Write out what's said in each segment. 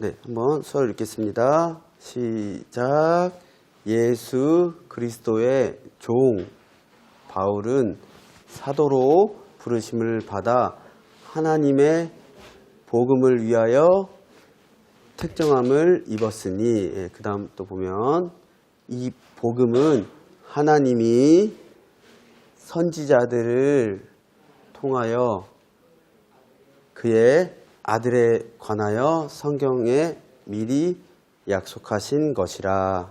네, 한번 수어를 읽겠습니다. 시작. 예수 그리스도의 종 바울은 사도로 부르심을 받아 하나님의 복음을 위하여 택정함을 입었으니, 그 다음 또 보면 이 복음은 하나님이 선지자들을 통하여 그의 아들에 관하여 성경에 미리 약속하신 것이라.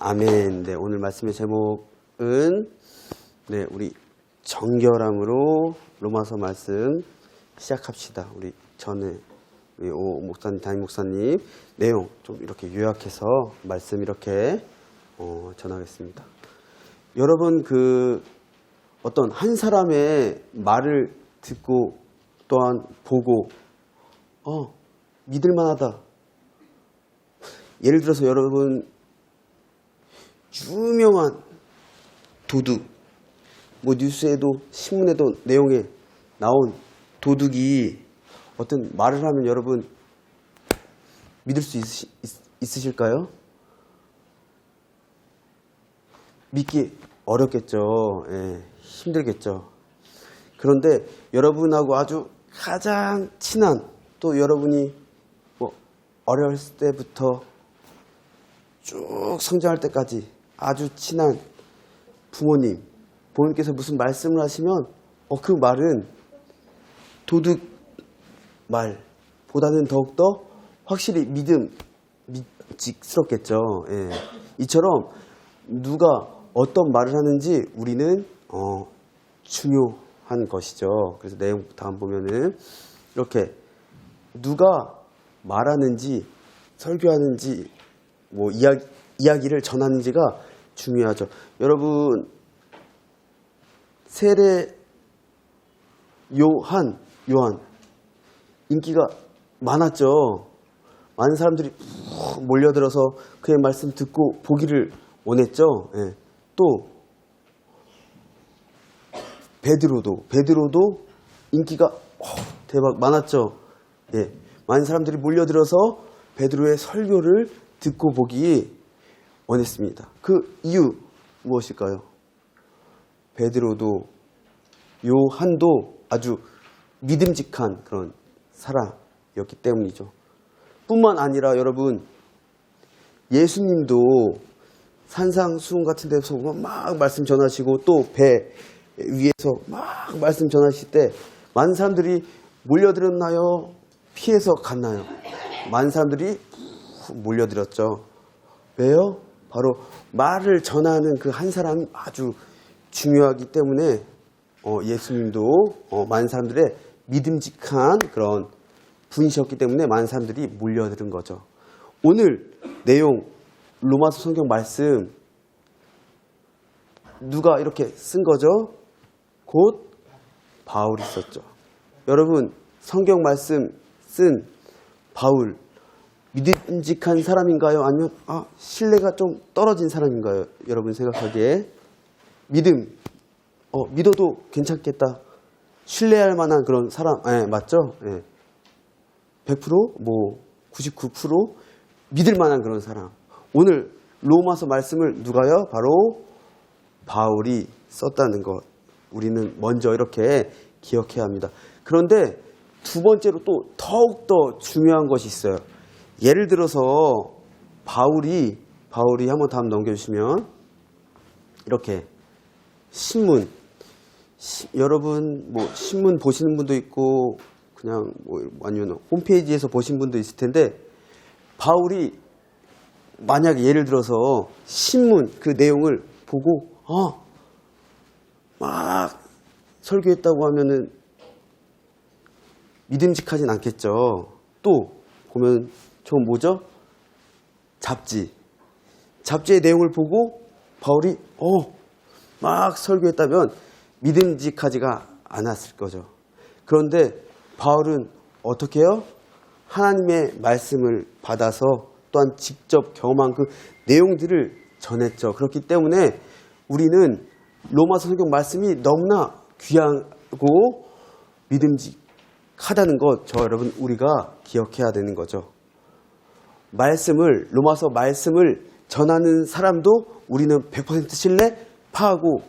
아멘. 네, 오늘 말씀의 제목은 우리 정결함으로 로마서 말씀 시작합시다. 우리 전에 우리 오 목사님, 담임 목사님 내용 좀 이렇게 요약해서 말씀 이렇게 전하겠습니다. 여러분, 어떤 한 사람의 말을 듣고 또한 보고 믿을만하다. 예를 들어서 여러분, 유명한 도둑, 뉴스에도 신문에도 내용에 나온 도둑이 어떤 말을 하면 여러분 믿을 수 있으실까요? 믿기 어렵겠죠. 힘들겠죠. 그런데 여러분하고 아주 가장 친한, 또 여러분이 어렸을 때부터 쭉 성장할 때까지 아주 친한 부모님께서 무슨 말씀을 하시면 그 말은 도둑 말보다는 더욱더 확실히 믿음직스럽겠죠. 이처럼 누가 어떤 말을 하는지 우리는 중요한 것이죠. 그래서 내용부터 한번 보면은 이렇게 누가 말하는지 설교하는지 이야기를 전하는지가 중요하죠. 여러분, 세례 요한 인기가 많았죠. 많은 사람들이 몰려들어서 그의 말씀 듣고 보기를 원했죠. 또 베드로도 인기가 대박 많았죠. 많은 사람들이 몰려들어서 베드로의 설교를 듣고 보기 원했습니다. 그 이유 무엇일까요? 베드로도 요한도 아주 믿음직한 그런 사람이었기 때문이죠. 뿐만 아니라 여러분, 예수님도 산상수훈 같은 데서 막 말씀 전하시고 또 배 위에서 막 말씀 전하실 때 많은 사람들이 몰려들었나요? 피해서 갔나요? 많은 사람들이 몰려들었죠. 왜요? 바로 말을 전하는 그 한 사람이 아주 중요하기 때문에 예수님도 많은 사람들의 믿음직한 그런 분이셨기 때문에 많은 사람들이 몰려드는 거죠. 오늘 내용 로마서 성경 말씀 누가 이렇게 쓴 거죠? 곧 바울이 썼죠. 여러분, 성경 말씀 쓴 바울 믿음직한 사람인가요? 아니면 신뢰가 좀 떨어진 사람인가요? 여러분 생각하기에 믿어도 괜찮겠다, 신뢰할 만한 그런 사람, 맞죠? 100%, 99% 믿을 만한 그런 사람. 오늘 로마서 말씀을 누가요? 바로 바울이 썼다는 것, 우리는 먼저 이렇게 기억해야 합니다. 그런데 두 번째로 또 더욱더 중요한 것이 있어요. 예를 들어서 바울이 한번 다음 넘겨주시면 이렇게 여러분 신문 보시는 분도 있고 그냥 아니면 홈페이지에서 보신 분도 있을 텐데, 바울이 만약에 예를 들어서 신문 그 내용을 보고 막 설교했다고 하면은 믿음직하진 않겠죠. 또 보면 저건 뭐죠? 잡지의 내용을 보고 바울이 막 설교했다면 믿음직하지가 않았을 거죠. 그런데 바울은 어떻게 해요? 하나님의 말씀을 받아서 또한 직접 경험한 그 내용들을 전했죠. 그렇기 때문에 우리는 로마서 성경 말씀이 너무나 귀하고 믿음직하다는 것, 여러분 우리가 기억해야 되는 거죠. 로마서 말씀을 전하는 사람도 우리는 100% 신뢰하고,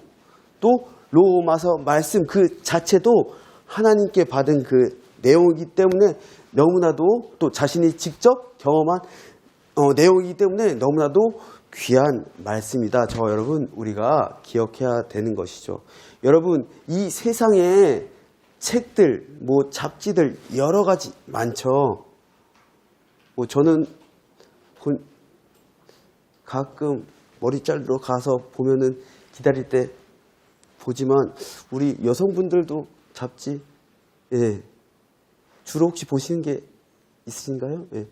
또 로마서 말씀 그 자체도 하나님께 받은 그 내용이기 때문에 너무나도, 또 자신이 직접 경험한 내용이기 때문에 너무나도 귀한 말씀이다. 저 여러분 우리가 기억해야 되는 것이죠. 여러분, 이 세상에 책들, 뭐 잡지들 여러 가지 많죠. 뭐 저는 가끔 머리 자르러 가서 보면은 기다릴 때 보지만, 우리 여성분들도 잡지, 예, 주로 혹시 보시는 게 있으신가요? 예.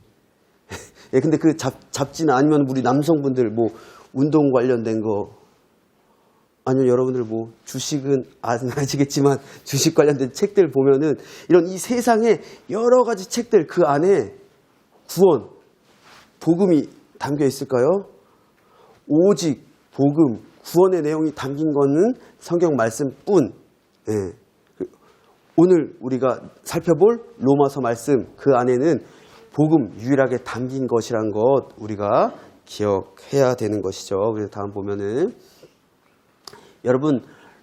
예, 근데 그 잡지는, 아니면 우리 남성분들 뭐 운동 관련된 거, 아니면 여러분들 뭐 주식은 아시겠지만 주식 관련된 책들 보면은 이런 이 세상에 여러 가지 책들, 그 안에 구원, 복음이 담겨 있을까요? 오직 복음, 구원의 내용이 담긴 거는 성경 말씀뿐. 예. 오늘 우리가 살펴볼 로마서 말씀, 그 안에는 복음 유일하게 담긴 것이란 것 우리가 기억해야 되는 것이죠. 그래서 다음 보면은, 여러분,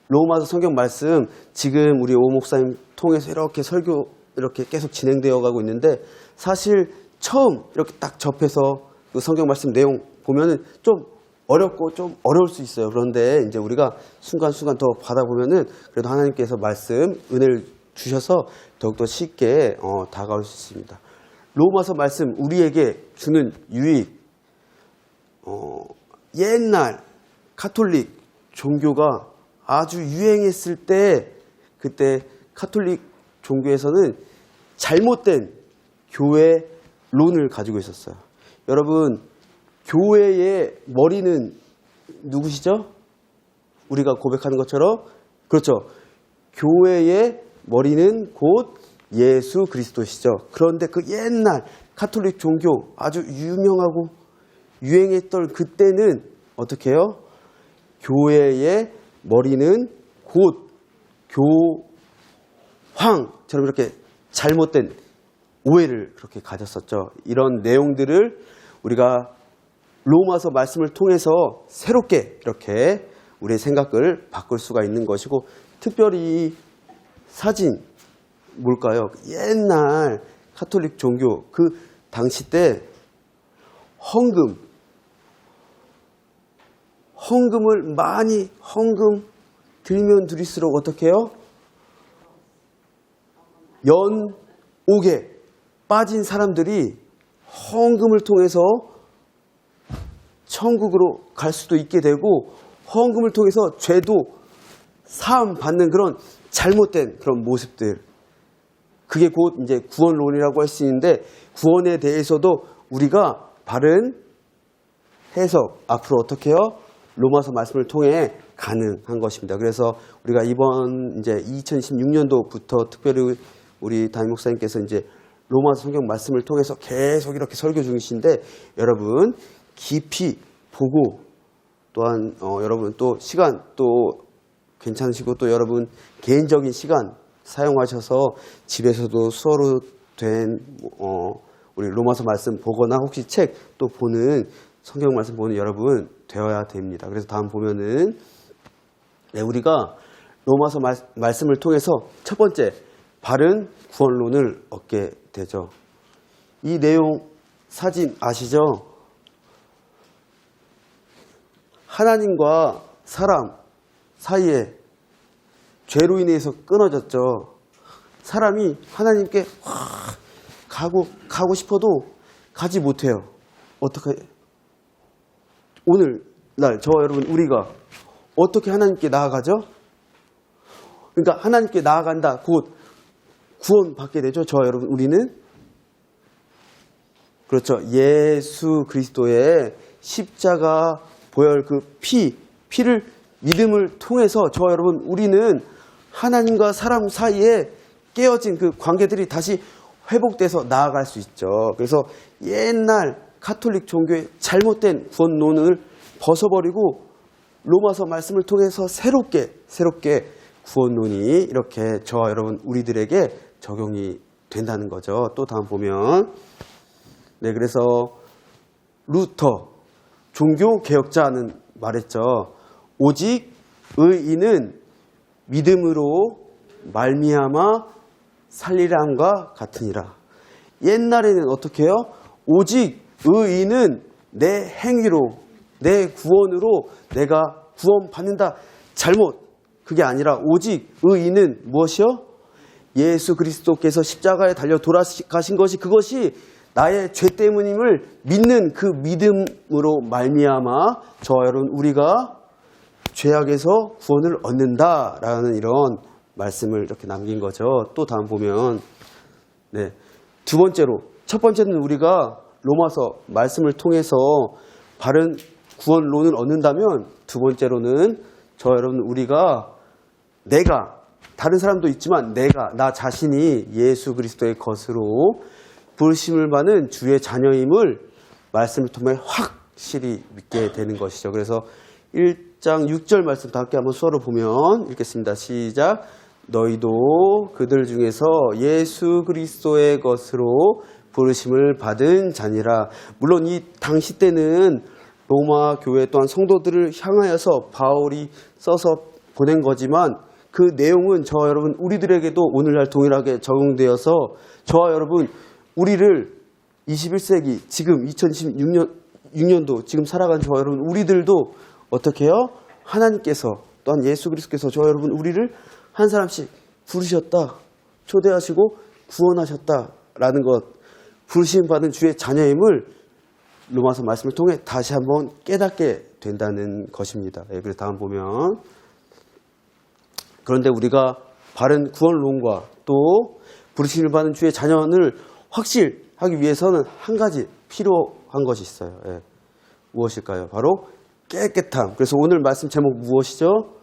로마서 성경 말씀 지금 우리 오 목사님 통해서 이렇게 설교 이렇게 계속 진행되어 가고 있는데, 사실 처음 이렇게 딱 접해서 그 성경 말씀 내용 보면은 좀 어렵고 좀 어려울 수 있어요. 그런데 이제 우리가 순간순간 더 받아보면은 그래도 하나님께서 말씀, 은혜를 주셔서 더욱더 쉽게 다가올 수 있습니다. 로마서 말씀 우리에게 주는 유익, 옛날 가톨릭 종교가 아주 유행했을 때, 그때 가톨릭 종교에서는 잘못된 교회론을 가지고 있었어요. 여러분, 교회의 머리는 누구시죠? 우리가 고백하는 것처럼, 그렇죠. 교회의 머리는 곧 예수 그리스도시죠. 그런데 그 옛날 가톨릭 종교 아주 유명하고 유행했던 그때는 어떻게 해요? 교회의 머리는 곧 교황처럼 이렇게 잘못된 오해를 그렇게 가졌었죠. 이런 내용들을 우리가 로마서 말씀을 통해서 새롭게 이렇게 우리의 생각을 바꿀 수가 있는 것이고, 특별히 사진 뭘까요? 옛날 가톨릭 종교 그 당시 때 헌금을 많이 들면 들일수록 어떻게 해요? 연옥에 빠진 사람들이 헌금을 통해서 천국으로 갈 수도 있게 되고, 헌금을 통해서 죄도 사함 받는 그런 잘못된 그런 모습들, 그게 곧 이제 구원론이라고 할 수 있는데, 구원에 대해서도 우리가 바른 해석, 앞으로 어떻게 해요? 로마서 말씀을 통해 가능한 것입니다. 그래서 우리가 이번 이제 2016년도부터 특별히 우리 담임 목사님께서 이제 로마서 성경 말씀을 통해서 계속 이렇게 설교 중이신데, 여러분 깊이 보고, 또한 여러분 또 시간 또 괜찮으시고, 또 여러분 개인적인 시간 사용하셔서 집에서도 수어로 된 우리 로마서 말씀 보거나 혹시 책 또 보는, 성경 말씀 보는 여러분 되어야 됩니다. 그래서 다음 보면은, 네, 우리가 로마서 말씀을 통해서 첫 번째 바른 구원론을 얻게 되죠. 이 내용 사진 아시죠? 하나님과 사람 사이에 죄로 인해서 끊어졌죠. 사람이 하나님께 가고 싶어도 가지 못해요. 어떻게? 오늘날 저 여러분 우리가 어떻게 하나님께 나아가죠? 그러니까 하나님께 나아간다, 곧 구원받게 되죠. 저 여러분 우리는, 그렇죠. 예수 그리스도의 십자가 보혈 그 피를 믿음을 통해서 저 여러분 우리는 하나님과 사람 사이에 깨어진 그 관계들이 다시 회복돼서 나아갈 수 있죠. 그래서 옛날 가톨릭 종교의 잘못된 구원론을 벗어버리고 로마서 말씀을 통해서 새롭게 구원론이 이렇게 저와 여러분 우리들에게 적용이 된다는 거죠. 또 다음 보면, 네, 그래서 루터 종교개혁자는 말했죠. 오직 의인은 믿음으로 말미암아 살리람과 같으니라. 옛날에는 어떻게 해요? 오직 의인은 내 행위로, 내 구원으로 내가 구원받는다. 잘못. 그게 아니라 오직 의인은 무엇이요? 예수 그리스도께서 십자가에 달려 돌아가신 것이, 그것이 나의 죄 때문임을 믿는 그 믿음으로 말미암아 저와 여러분 우리가 죄악에서 구원을 얻는다라는 이런 말씀을 이렇게 남긴 거죠. 또 다음 보면 네, 두 번째로, 첫 번째는 우리가 로마서 말씀을 통해서 바른 구원론을 얻는다면, 두 번째로는 저와 여러분 우리가 다른 사람도 있지만 나 자신이 예수 그리스도의 것으로 부르심을 받는 주의 자녀임을 말씀을 통해 확실히 믿게 되는 것이죠. 그래서 1장 6절 말씀 다 함께 한번 수어로 보면 읽겠습니다. 시작. 너희도 그들 중에서 예수 그리스도의 것으로 부르심을 받은 자니라. 물론 이 당시 때는 로마 교회 또한 성도들을 향하여서 바울이 써서 보낸 거지만 그 내용은 저와 여러분 우리들에게도 오늘날 동일하게 적용되어서 저와 여러분 우리를 21세기 지금 2026년도 지금 살아가는 저와 여러분 우리들도 어떻게 해요? 하나님께서 또한 예수 그리스도께서 저와 여러분 우리를 한 사람씩 부르셨다, 초대하시고 구원하셨다라는 것, 부르심 받은 주의 자녀임을 로마서 말씀을 통해 다시 한번 깨닫게 된다는 것입니다. 그래서 다음 보면, 그런데 우리가 바른 구원론과 또 부르심을 받은 주의 자녀를 확실하기 위해서는 한 가지 필요한 것이 있어요. 무엇일까요? 바로 깨끗함. 그래서 오늘 말씀 제목 무엇이죠?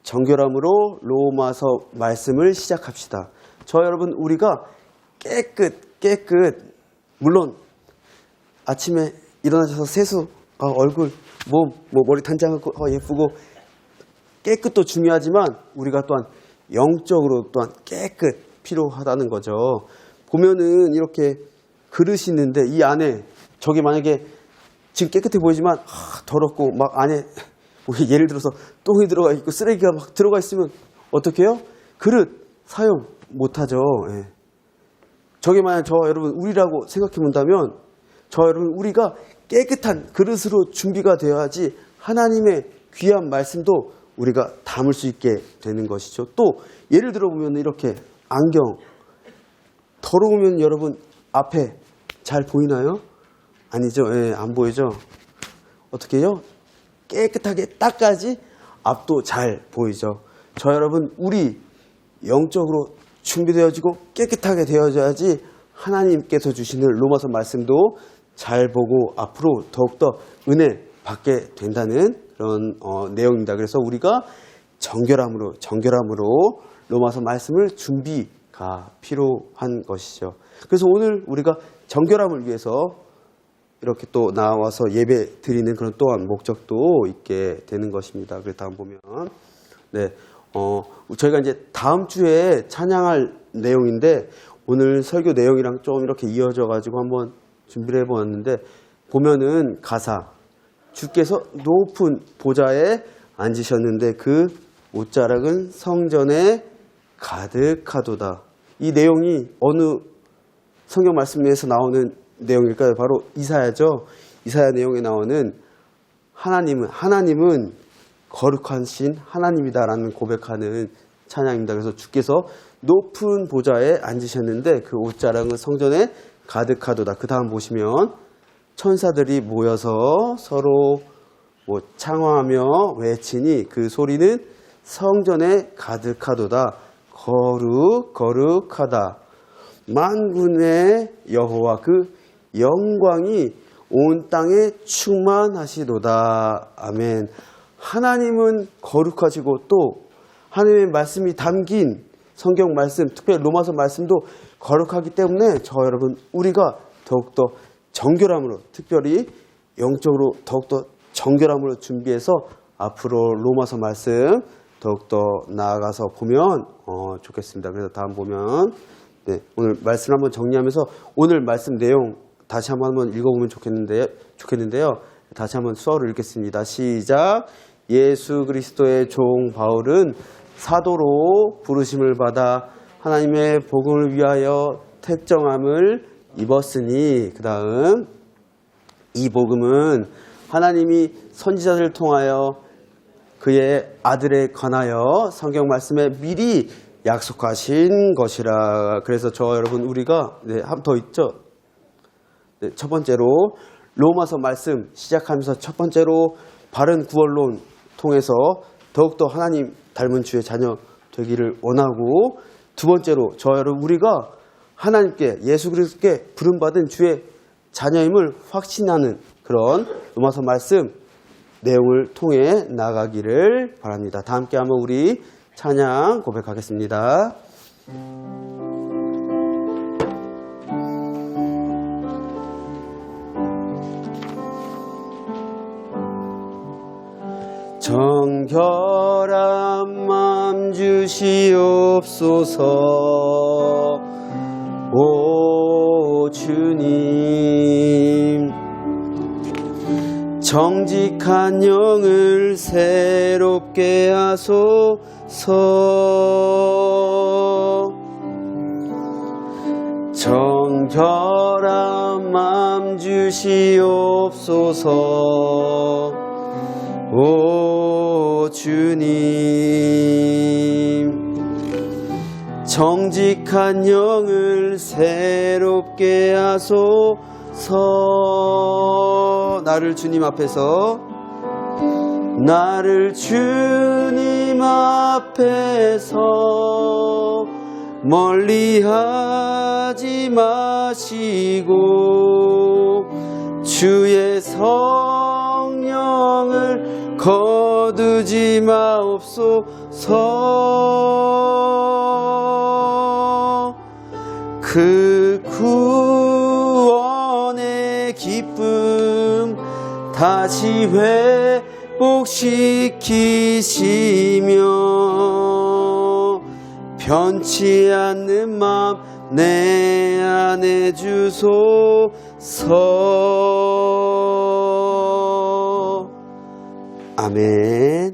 정결함으로 로마서 말씀을 시작합시다. 저 여러분 우리가 깨끗 물론 아침에 일어나셔서 세수, 얼굴, 몸, 머리 단장하고 예쁘고 깨끗도 중요하지만 우리가 또한 영적으로 또한 깨끗 필요하다는 거죠. 보면은 이렇게 그릇이 있는데 이 안에 저게 만약에 지금 깨끗해 보이지만 더럽고 막 안에 예를 들어서 똥이 들어가 있고 쓰레기가 막 들어가 있으면 어떻게 해요? 그릇 사용 못하죠. 저게 만약 여러분 우리라고 생각해 본다면 여러분 우리가 깨끗한 그릇으로 준비가 되어야지 하나님의 귀한 말씀도 우리가 담을 수 있게 되는 것이죠. 또 예를 들어 보면 이렇게 안경 더러우면 여러분 앞에 잘 보이나요? 아니죠. 안 보이죠. 어떻게 해요? 깨끗하게 닦아야지 앞도 잘 보이죠. 여러분 우리 영적으로 준비되어지고 깨끗하게 되어져야지 하나님께서 주시는 로마서 말씀도 잘 보고 앞으로 더욱더 은혜 받게 된다는 그런 내용입니다. 그래서 우리가 정결함으로 로마서 말씀을 준비가 필요한 것이죠. 그래서 오늘 우리가 정결함을 위해서 이렇게 또 나와서 예배 드리는 그런 또한 목적도 있게 되는 것입니다. 그래서 다음 보면 저희가 이제 다음 주에 찬양할 내용인데 오늘 설교 내용이랑 좀 이렇게 이어져 가지고 한번 준비를 해보았는데 보면은 가사 주께서 높은 보좌에 앉으셨는데 그 옷자락은 성전에 가득하도다. 이 내용이 어느 성경 말씀에서 나오는 내용일까요? 바로 이사야죠. 이사야 내용에 나오는 하나님은 거룩하신 하나님이다라는 고백하는 찬양입니다. 그래서 주께서 높은 보좌에 앉으셨는데 그 옷자락은 성전에 가득하도다. 그 다음 보시면 천사들이 모여서 서로 창화하며 외치니 그 소리는 성전에 가득하도다. 거룩하다. 만군의 여호와 그 영광이 온 땅에 충만하시도다. 아멘. 하나님은 거룩하시고 또 하나님의 말씀이 담긴 성경 말씀, 특별히 로마서 말씀도 거룩하기 때문에 여러분 우리가 더욱더 정결함으로, 특별히 영적으로 더욱더 정결함으로 준비해서 앞으로 로마서 말씀 더욱더 나아가서 보면 좋겠습니다. 그래서 다음 보면 오늘 말씀을 한번 정리하면서 오늘 말씀 내용 다시 한번 읽어보면 좋겠는데요. 다시 한번 수어를 읽겠습니다. 시작. 예수 그리스도의 종 바울은 사도로 부르심을 받아 하나님의 복음을 위하여 택정함을 입었으니, 그 다음 이 복음은 하나님이 선지자들을 통하여 그의 아들에 관하여 성경 말씀에 미리 약속하신 것이라. 그래서 여러분 우리가 한 번 더 있죠. 첫 번째로 로마서 말씀 시작하면서 첫 번째로 바른 구원론 통해서 더욱더 하나님 닮은 주의 자녀 되기를 원하고, 두 번째로 여러분 우리가 하나님께 예수 그리스도께 부름받은 주의 자녀임을 확신하는 그런 로마서 말씀 내용을 통해 나가기를 바랍니다. 다 함께 한번 우리 찬양 고백하겠습니다. 정결한 마음 주시옵소서. 오 주님, 정직한 영을 새롭게 하소서. 정결한 마음 주시옵소서. 오 주님, 정직한 영을 새롭게 하소서. 나를 주님 앞에서 멀리하지 마시고 주의 성령을 거두지 마옵소서. 그 구원의 기쁨 다시 회복시키시며 변치 않는 마음 내 안에 주소서. 아멘.